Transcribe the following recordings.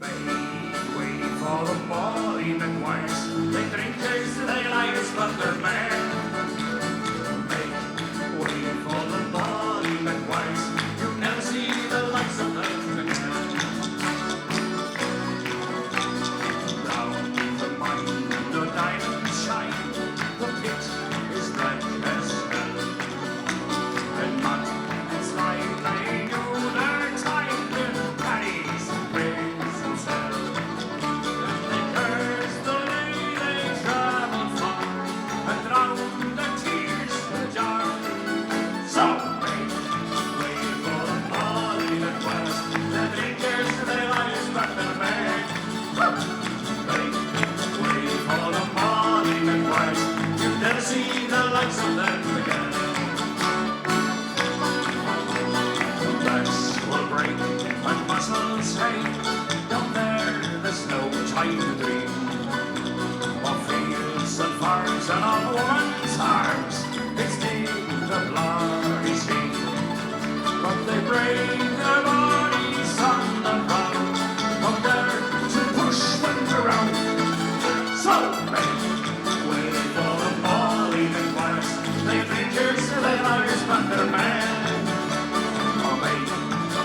Make way for the boy Maguires. They drink theirs, they liars, but they're bad. Make way for the boy Maguires. You never see the likes of them again. Down the mine, the diamonds shine. The pit is black as hell. And mud and slime, they do their time with paddies, bricks and sell. And they curse the day they travel far and drown their tears in a jar. So make way for the folly that was. The drinkers, they liars, but they're bad. Make way for the folly that was. You'll never see the likes of them again. Backs will break and muscles ache. Down there's no time to dream of fields and farms and of woman's arms. It's deep the bloody sea, but they break their bodies on the run, up there to push them around. So make way for the folly that was. They drinkers, they liars, but they're mad.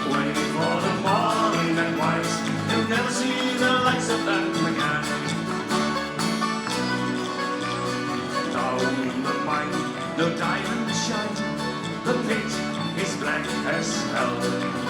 Way for the folly that was. You'll never see the likes of them again. Down the mine, the diamonds shine. The pit is black as hell.